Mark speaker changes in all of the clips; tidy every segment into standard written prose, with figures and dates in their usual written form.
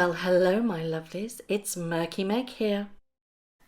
Speaker 1: Well, hello my lovelies, it's Murky Meg here.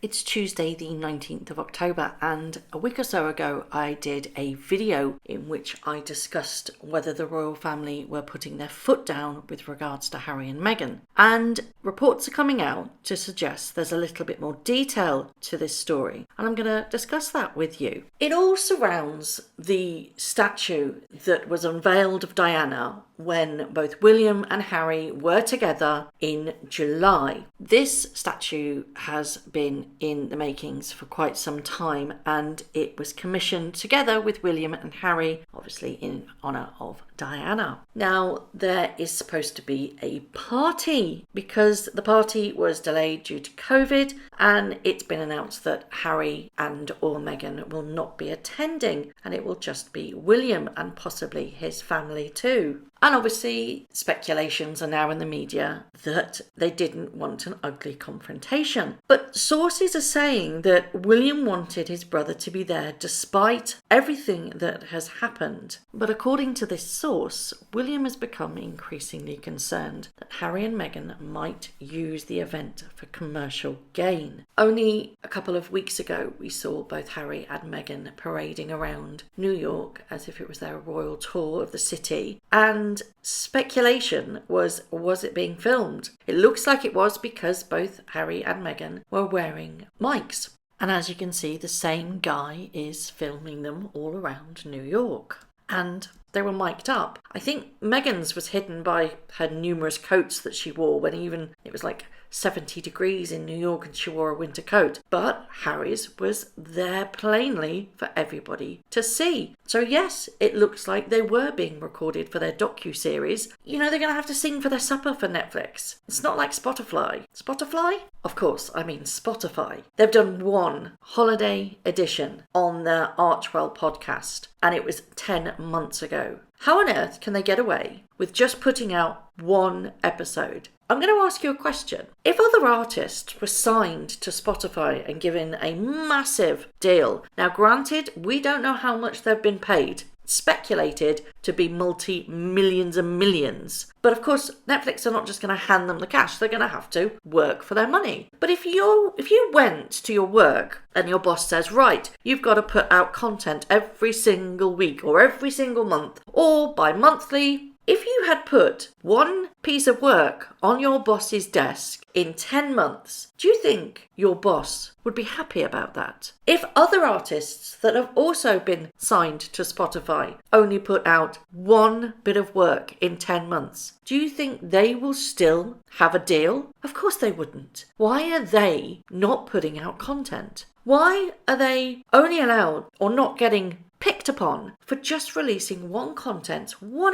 Speaker 1: It's Tuesday the 19th of October and a week or so ago I did a video in which I discussed whether the royal family were putting their foot down with regards to Harry and Meghan. And reports are coming out to suggest there's a little bit more detail to this story, and I'm going to discuss that with you. It all surrounds the statue that was unveiled of Diana when both William and Harry were together in July. This statue has been in the makings for quite some time, and it was commissioned together with William and Harry, obviously in honour of Diana. Now, there is supposed to be a party because the party was delayed due to COVID, and it's been announced that Harry and or Meghan will not be attending, and it will just be William and possibly his family too. And obviously, speculations are now in the media that they didn't want an ugly confrontation. But sources are saying that William wanted his brother to be there despite everything that has happened. But according to this source, William has become increasingly concerned that Harry and Meghan might use the event for commercial gain. Only a couple of weeks ago, we saw both Harry and Meghan parading around New York as if it was their royal tour of the city. And speculation was it being filmed? It looks like it was because both Harry and Meghan were wearing mics. And as you can see, the same guy is filming them all around New York. And they were mic'd up. I think Meghans was hidden by her numerous coats that she wore when even it was like 70 degrees in New York and she wore a winter coat. But Harry's was there plainly for everybody to see. So yes, it looks like they were being recorded for their docu-series. You know, they're going to have to sing for their supper for Netflix. It's not like Spotify. Spotify? Of course, I mean Spotify. They've done one holiday edition on their Archwell podcast, and it was 10 months ago. How on earth can they get away with just putting out one episode? I'm going to ask you a question. If other artists were signed to Spotify and given a massive deal, now granted, we don't know how much they've been paid, speculated to be multi-millions and millions. But of course, Netflix are not just going to hand them the cash, they're going to have to work for their money. But if you went to your work and your boss says, right, you've got to put out content every single week or every single month or bi-monthly. If you had put one piece of work on your boss's desk in 10 months, do you think your boss would be happy about that? If other artists that have also been signed to Spotify only put out one bit of work in 10 months, do you think they will still have a deal? Of course they wouldn't. Why are they not putting out content? Why are they only allowed or not getting picked upon for just releasing one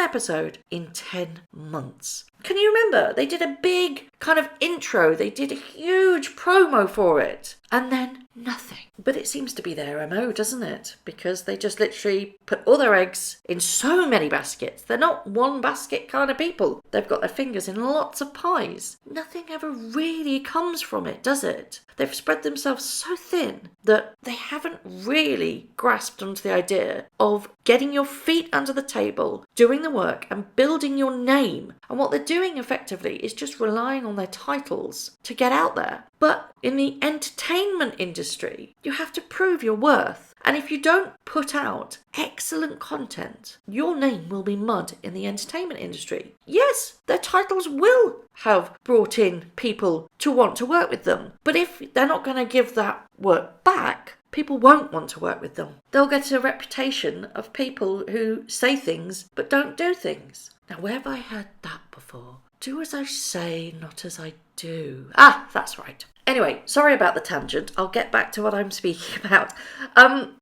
Speaker 1: episode in 10 months? Can you remember? They did a big kind of intro. They did a huge promo for it. And then nothing. But it seems to be their MO, doesn't it? Because they just literally put all their eggs in so many baskets. They're not one basket kind of people. They've got their fingers in lots of pies. Nothing ever really comes from it, does it? They've spread themselves so thin that they haven't really grasped onto the idea of getting your feet under the table, doing the work and building your name. And what they're doing effectively is just relying on their titles to get out there. But in the entertainment industry, you have to prove your worth. And if you don't put out excellent content, your name will be mud in the entertainment industry. Yes, their titles will have brought in people to want to work with them. But if they're not going to give that work back, people won't want to work with them. They'll get a reputation of people who say things but don't do things. Now, where have I heard that before? Do as I say, not as I do. Ah, that's right. Anyway, sorry about the tangent. I'll get back to what I'm speaking about.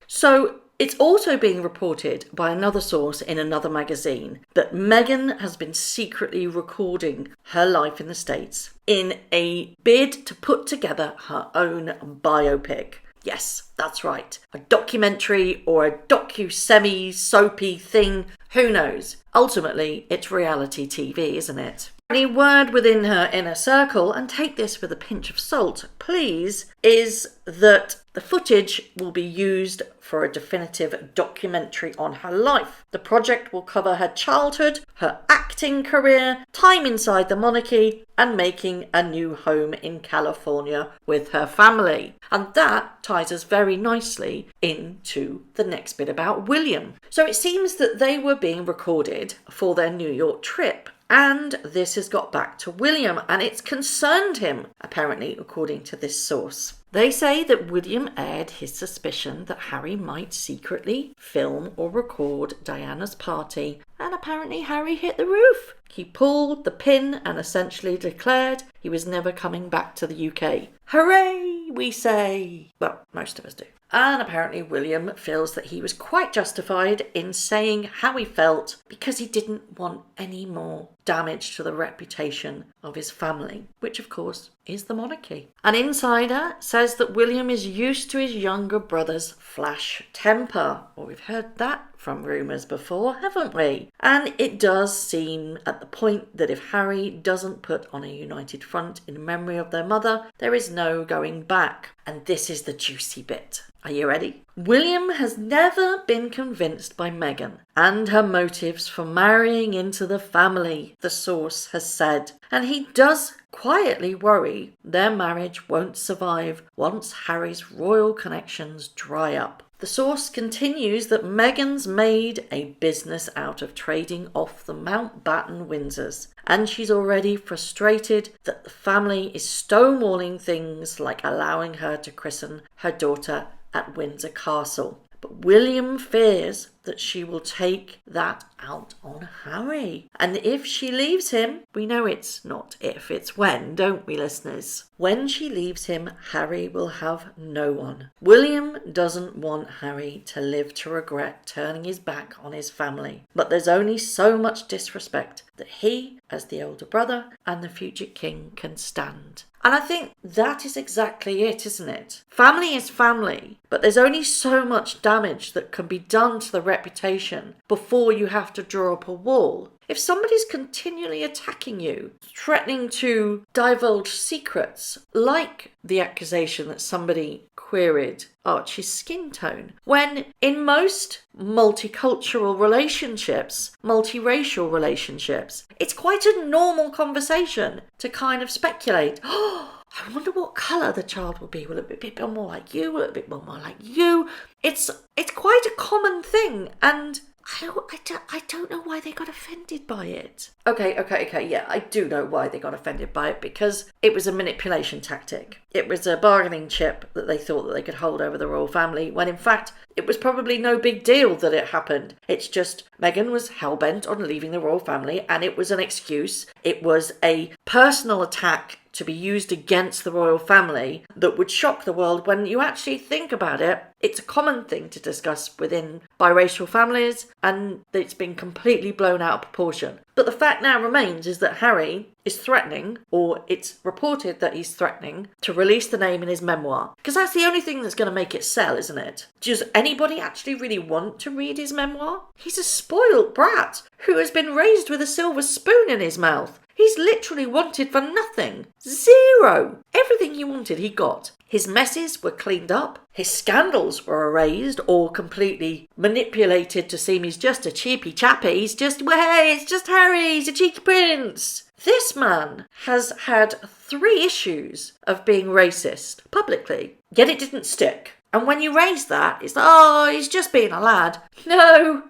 Speaker 1: So it's also being reported by another source in another magazine that Meghan has been secretly recording her life in the States in a bid to put together her own biopic. Yes, that's right. A documentary or a docu-semi-soapy thing. Who knows? Ultimately, it's reality TV, isn't it? Any word within her inner circle, and take this with a pinch of salt, please, is that the footage will be used for a definitive documentary on her life. The project will cover her childhood, her acting career, time inside the monarchy, and making a new home in California with her family. And that ties us very nicely into the next bit about William. So it seems that they were being recorded for their New York trip. And this has got back to William, and it's concerned him, apparently, according to this source. They say that William aired his suspicion that Harry might secretly film or record Diana's party, and apparently Harry hit the roof. He pulled the pin and essentially declared he was never coming back to the UK. Hooray, we say. Well, most of us do. And apparently William feels that he was quite justified in saying how he felt because he didn't want any more damage to the reputation of his family, which of course is the monarchy. An insider says that William is used to his younger brother's flash temper. Well, we've heard that from rumours before, haven't we? And it does seem at the point that if Harry doesn't put on a united front in memory of their mother, there is no going back. And this is the juicy bit. Are you ready? William has never been convinced by Meghan and her motives for marrying into the family, the source has said. And he does quietly worry their marriage won't survive once Harry's royal connections dry up. The source continues that Meghans made a business out of trading off the Mountbatten Windsors, and she's already frustrated that the family is stonewalling things like allowing her to christen her daughter at Windsor Castle. But William fears that she will take that out on Harry. And if she leaves him, we know it's not if, it's when, don't we, listeners? When she leaves him, Harry will have no one. William doesn't want Harry to live to regret turning his back on his family. But there's only so much disrespect that he, as the older brother and the future king, can stand. And I think that is exactly it, isn't it? Family is family, but there's only so much damage that can be done to the reputation before you have to draw up a wall. If somebody's continually attacking you, threatening to divulge secrets, like the accusation that somebody queried Archie's skin tone, when in most multicultural relationships, multiracial relationships, it's quite a normal conversation to kind of speculate, oh, I wonder what colour the child will be. Will it be a bit more like you? Will it be a bit more like you? It's quite a common thing, and I don't know why they got offended by it. Okay, yeah, I do know why they got offended by it, because it was a manipulation tactic. It was a bargaining chip that they thought that they could hold over the royal family, when in fact it was probably no big deal that it happened. It's just Meghan was hell-bent on leaving the royal family, and it was an excuse. It was a personal attack to be used against the royal family that would shock the world. When you actually think about it, it's a common thing to discuss within biracial families, and it's been completely blown out of proportion. But the fact now remains is that Harry is threatening, or it's reported that he's threatening, to release the name in his memoir. Because that's the only thing that's going to make it sell, isn't it? Does anybody actually really want to read his memoir? He's a spoiled brat who has been raised with a silver spoon in his mouth. He's literally wanted for nothing. Zero. Everything he wanted, he got. His messes were cleaned up. His scandals were erased or completely manipulated to seem he's just a cheapy chappy. He's just, well, hey, it's just Harry. He's a cheeky prince. This man has had 3 issues of being racist publicly, yet it didn't stick. And when you raise that, it's like, oh, he's just being a lad. No.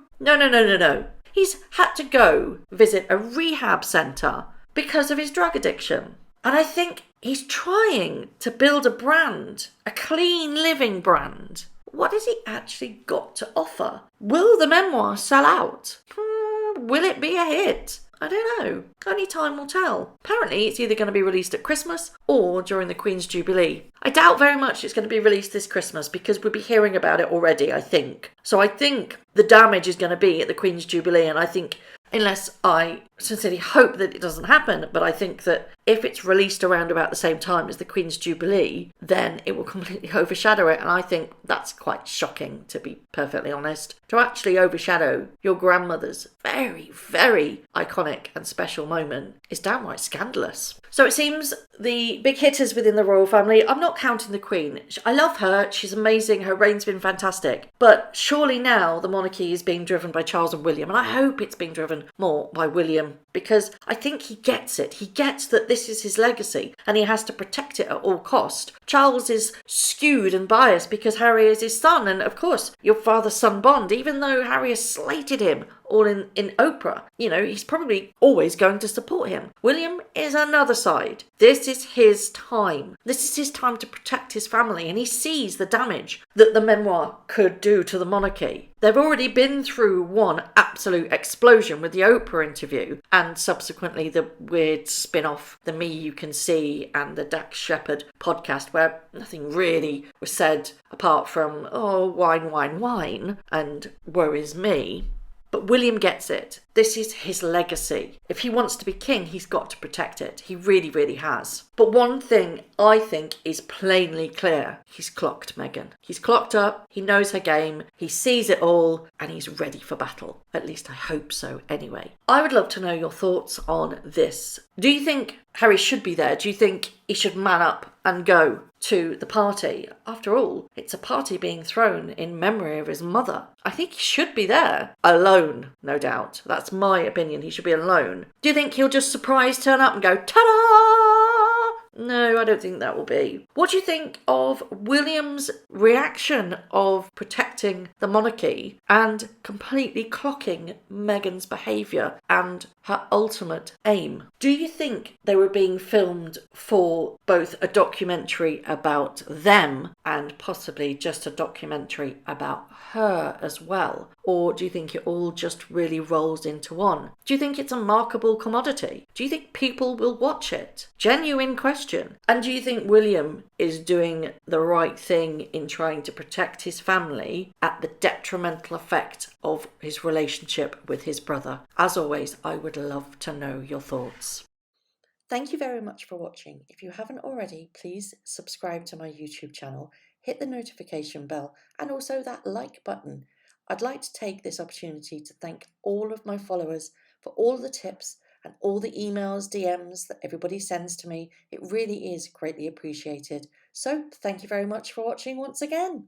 Speaker 1: He's had to go visit a rehab centre because of his drug addiction. And I think he's trying to build a brand, a clean living brand. What has he actually got to offer? Will the memoir sell out? Will it be a hit? I don't know. Only time will tell. Apparently it's either going to be released at Christmas or during the Queen's Jubilee. I doubt very much it's going to be released this Christmas because we'll be hearing about it already, I think. So I think the damage is going to be at the Queen's Jubilee, and I think unless I sincerely hope that it doesn't happen, but I think that if it's released around about the same time as the Queen's Jubilee, then it will completely overshadow it. And I think that's quite shocking, to be perfectly honest. To actually overshadow your grandmother's very, very iconic and special moment is downright scandalous. So it seems the big hitters within the royal family, I'm not counting the Queen. I love her. She's amazing. Her reign's been fantastic. But surely now the monarchy is being driven by Charles and William. And I hope it's being driven more by William, because I think he gets it. He gets that this is his legacy and he has to protect it at all cost. Charles is skewed and biased because Harry is his son. And of course, your father-son bond, even though Harry has slated him all in Oprah, he's probably always going to support him. William is another side. This is his time. This is his time to protect his family, and he sees the damage that the memoir could do to the monarchy. They've already been through one absolute explosion with the Oprah interview and subsequently the weird spin-off, The Me You Can See and the Dax Shepard podcast, where nothing really was said apart from, oh, wine, wine, wine, and woe is me. But William gets it. This is his legacy. If he wants to be king, he's got to protect it. He really, really has. But one thing I think is plainly clear. He's clocked Meghan. He's clocked up. He knows her game. He sees it all and he's ready for battle. At least I hope so anyway. I would love to know your thoughts on this. Do you think Harry should be there? Do you think he should man up and go to the party? After all, it's a party being thrown in memory of his mother. I think he should be there. Alone, no doubt. That's my opinion. He should be alone. Do you think he'll just surprise turn up and go, ta-da? No, I don't think that will be. What do you think of William's reaction of protecting the monarchy and completely clocking Meghan's behaviour and her ultimate aim? Do you think they were being filmed for both a documentary about them and possibly just a documentary about her as well? Or do you think it all just really rolls into one? Do you think it's a markable commodity? Do you think people will watch it? Genuine question. And do you think William is doing the right thing in trying to protect his family at the detrimental effect of his relationship with his brother? As always, I would love to know your thoughts. Thank you very much for watching. If you haven't already, please subscribe to my YouTube channel, hit the notification bell, and also that like button. I'd like to take this opportunity to thank all of my followers for all the tips and all the emails, DMs that everybody sends to me. It really is greatly appreciated. So thank you very much for watching once again.